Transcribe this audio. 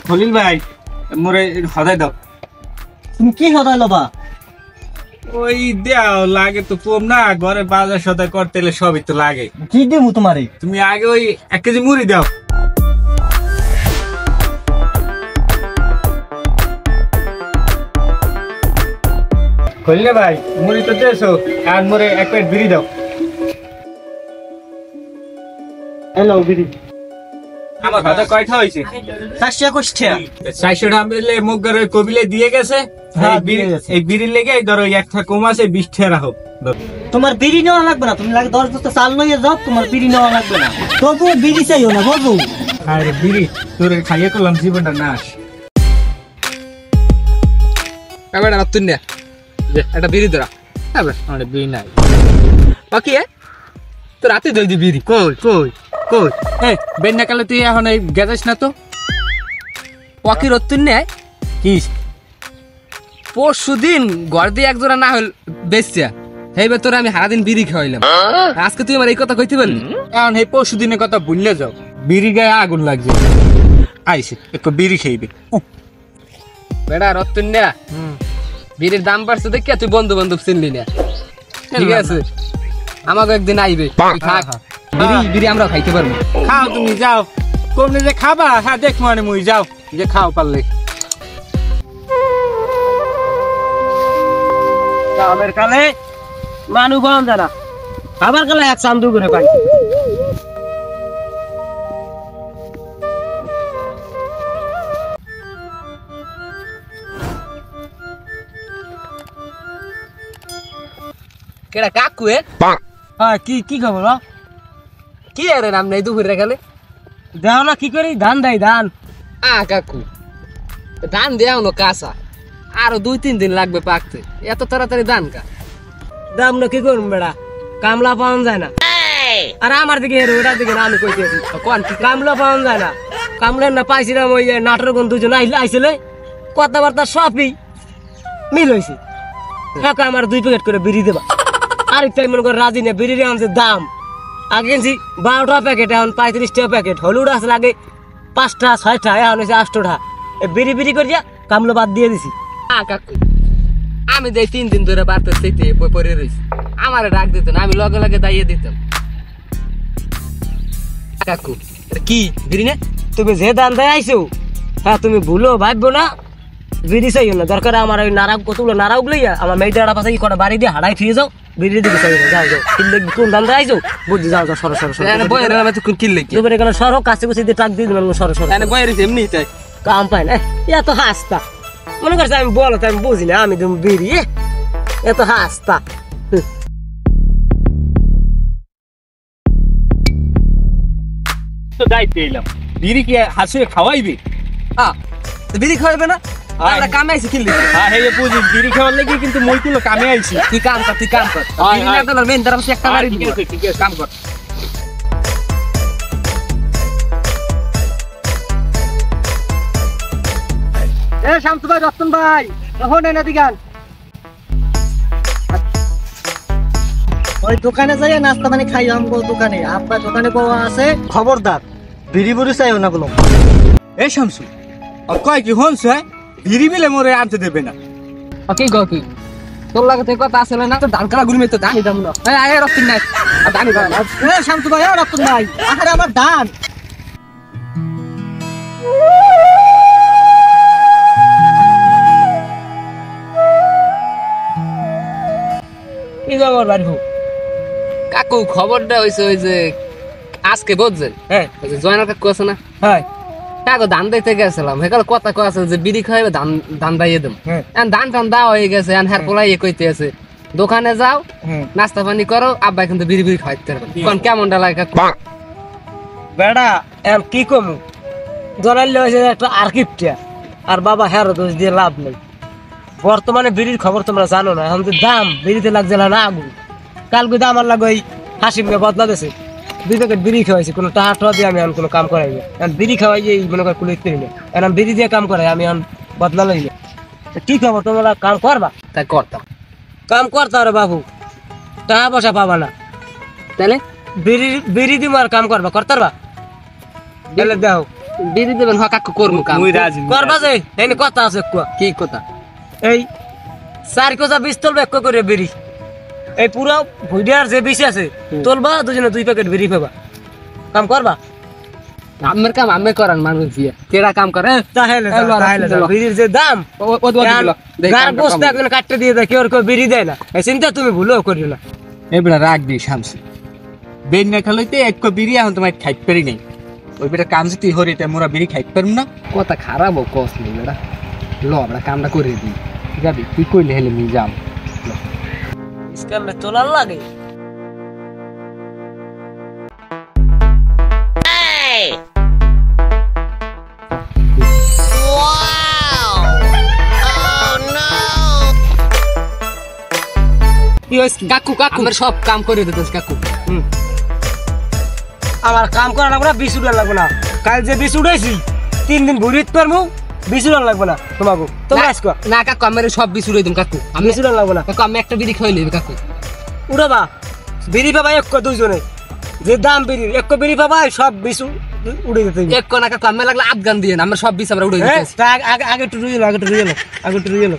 খলিল ভাই মোরে হদাই দাও। তুমি কি হদাই লবা? ওই দেও লাগে তো কম না, ঘরে বাজার সদাই করতে সবই তো লাগে। কি দেবো তোমারে? তুমি আগে ওই 1 কেজি মুড়ি দাও। খলিল ভাই মুড়ি তো দিয়েছো, আর মোরে 1 প্লেট বিড়ি দাও। হ্যালো বিড়ি। আমার ভাতা কয়টা হয়েছে? 421 টাকা। 400 টাকা মিলে মুগের ওই কবিলে দিয়ে গেছে। এই বিড়ির লেগে ধরো একটা কম আছে, 20 টাকা রাখো। তোমার বিড়ি নেওয়া লাগবে না, তুমি লাগে 10 বস্তা চাল নিয়ে যাও, তোমার বিড়ি নেওয়া লাগবে না। তবু বিড়ি চাইও না বুঝো। আরে বিড়ি তোরে খাইয়ে করলাম জীবনটা নাশ। এবার তুই নে একটা বিড়ি ধরা। এবার আমার বিড়ি নাই বাকি তো রাতে জলদি বিড়ি কই কই কই এই বেন্না কালে তুই এখন এই গেজাস না তো? ওয়াকি রতুন নেয় কি পরশু দিন ঘর দিয়ে এক জোড়া না হল বেচছে, সেইবার তোর আমি সারাদিন বিড়ি খাওয়াইলাম। আজকে তুই আমার এই কথা কইতে পারলি? এখন এই পরশু দিনের কথা ভুললে যাও। বিড়ি গায়ে আগুন লাগছে, আইসে একটু বিড়ি খাইবে। বেড়া রতুন নে বিড়ির দাম বাড়ছে দেখে তুই বন্ধু বান্ধব চিনলি না, ঠিক আছে? আমাকে একদিন আইবে, থাক বিড়ি বিড়ি আমরা খাইতে পারবো। খাও তুমি যাও, কমলে যে খাবা হ্যাঁ দেখ মানে মুই যাও যে খাও পারলে। আমার কালে মানু বান জানা, আমার কালে এক চান্দু করে পাই। কেডা কাকু হ্যাঁ কি কি খবর? কি আরে নাম নাই দুপুরে গেলে দাও না কি করি, ধান দেয় ধান। কাকু ধান দেওয়া নো কাঁচা, আরো 2-3 দিন লাগবে পাকতে, এত তাড়াতাড়ি ধান কা দাম না কি করুন বেড়া, কামলা পাওয়া যায় না। আর আমার দিকে হেরো, ওটার দিকে না আমি কইতেছি কোন কি কামলা পাওয়া যায় না। কামলা না পাইছিলাম ওই নাটোর কোন দুজন আইছিলে, কথাবার্তা সবই মিল হয়েছে। কাকা আমার 2 প্যাকেট করে বিড়ি দেবা। আরেকটাই মনে করে রাজি না, বিড়ির আনছে দাম আগে কিনছি 12 টাকা প্যাকেট, এখন 35 টাকা প্যাকেট। হলুদ আসলে আগে 5টা 6টা, এখন হয়েছে 8টা। বিড়ি বিড়ি করিয়া কামলা বাদ দিয়ে দিছি। কাকু আমি দেই 3 দিন ধরে বাড়তে সেইতে পরে রইছি, আমারে ডাক দিত না, আমি লগে লগে দাইয়ে দিতাম। কাকু এটা কি বিড়ি না? তুমি যে দান দেয় আইছো, হ্যাঁ তুমি ভুলো ভাববো না, বিড়ি চাইও না। দরকার আমার ওই নারাও কতগুলো নারাও লইয়া আমার মেয়েটার পাশে কটা বাড়ি দিয়ে হাড়াই ফিরে যাও, বিড়ি দিকে চাইও না। যাও যাও কিনলে কোন দান দেয় আইছো বুঝছি, যাও যাও সরো সরো সরো। বয়ের নামে তো কোন কিনলে কি দুপুরে গেলে সরো, কাছে কুচি দিয়ে টাক দিয়ে দিলাম, সরো সরো। বয়ের এমনি তাই কাম পাই না এত হাসতা, মনে করছে আমি বলো তো আমি বুঝি না, আমি তুমি বিড়ি এত হাসতা। তো দায়িত্ব এলাম, বিড়ি কি হাসিয়ে খাওয়াইবি? বিড়ি খাওয়াবে না? আমরা কামে আইছি কিনলে হ্যাঁ হে বুঝি বিড়ি খাওয়ার লেগে কিন্তু মই তুলো কামে আইছি। তুই কাম কর, তুই কাম কর। বিড়ি না তো মেন দ্বারা একটা মারি ঠিক আছে ঠিক আছে কাম কর। শামসু ভাই, রতন ভাই, কখন এনে দিগান ওই দোকানে যাই নাস্তা পানি খাই আমগো দোকানে। আপনার দোকানে পাওয়া আছে, খবরদার বিড়ি বুড়ি চাইও না বলো। এই শামসু কয় কি হনস বিড়ি মিলে মোরে আনতে দেবে না? ওকে গো কি তোর লাগে তো কথা আসলে না, তো ধান কালা গুলি মে তো ধানই দাম না। এই আয় রক্ত নাই আর ধানই দাম। শামসু ভাই, রতন ভাই, আরে আমার ধান। কি খবর বাড়বো? কাকু খবরটা হইছে ওই যে আজকে বুঝছেন, হ্যাঁ ওই যে জয়নাল কাকু আছে না, হ্যাঁ কাকু ধান দিতে গেছিলাম, হেকাল কথা কয় আছে যে বিড়ি খাইবে ধান ধান দাইয়ে দেব। হ্যাঁ ধান টান দেওয়া হয়ে গেছে, হ্যার পোলাই কইতে আছে দোকানে যাও হ্যাঁ। নাস্তা পানি করো, আব্বা কিন্তু বিড়ি বিড়ি খাইতে পারবেন। কোন কেমনটা লাগে কাকু? বেড়া এম কি কমু, জনাইলে হয়েছে একটা আর্কিপটা, আর বাবা হ্যারো দোষ দিয়ে লাভ নেই। বর্তমানে বিড়ির খবর তোমরা জানো না, এখন যে দাম বিড়িতে লাগছে না আগুন। কালকে দাম আমার লাগে ওই হাসি মেয়ে বদলা দিয়েছে, 2 প্যাকেট বিড়ি খাওয়াইছি, কোনো টাকা টোয়া দিয়ে আমি এখন কোনো কাম করাই না। এখন বিড়ি খাওয়াই এই মনে কর কুলিত করি না, এখন বিড়ি দিয়ে কাম করাই, আমি এখন বদলা লই না। কি খবর, তোমরা কাম করবা? তাই করতাম। কাম করতে হবে বাবু, টাকা পয়সা পাবা না, তাহলে বিড়ি বিড়ি দিব আর কাম করবা, করতে পারবা? গেলে দেখো বিড়ি দেবেন হ্যাঁ কাকু করবো কাম মুই রাজি করবা যে এনে কথা আছে কুয়া কি কথা এই 4 কোজা 20 তুলবা এক করে বিড়ি এই পুরো ভুইডার যে বিষ আছে তুলবা দুজনে 2 প্যাকেট বিড়ি পাবা কাম করবা আমের কাম আমি করান মানুষ দিয়ে কেডা কাম করে তাহলে বিড়ির যে দাম গার বস্তা একজন কাটতে দিয়ে দেয় কেউ কেউ বিড়ি দেয় না এই চিন্তা তুমি ভুলও করিও না এবার রাখবি শামসি বেন না খালইতে এক বিড়ি এখন তোমার খাইতে পারি নাই ওই বেটা কাম যদি হরিতে মোরা বিড়ি খাইতে পারুম না কথা খারাপ ও কস নেই বেটা ল আমরা কামটা করে দিই যাবি তুই কইলে হেলে নিয়ে যাম ইসকালে তোলার লাগে কাকু কাকু আমার সব কাম করে দিতেছ কাকু আমার কাম করা লাগবে না 20 উড়া লাগবে না কাল যে 20 উড়াইছি 3 দিন ঘুরিত পারমু 20 উড়া লাগবে না তোমাকে তোমরা আজকে না কাকু আমার সব বিষ উড়াই দিম কাকু আমি 20 উড়া লাগবে না কাকু আমি একটা বিড়ি খাই লইব কাকু উড়াবা বিড়ি পাবা এক দুইজনে যে দাম বিড়ি এক বিড়ি পাবা সব 20 উড়ে যেতে এক কোনা কাকু আমি লাগলে আফগান দিয়ে আমার সব বিষ আমরা উড়াই দিতেছি আগে একটু রুইলো আগে একটু রুইলো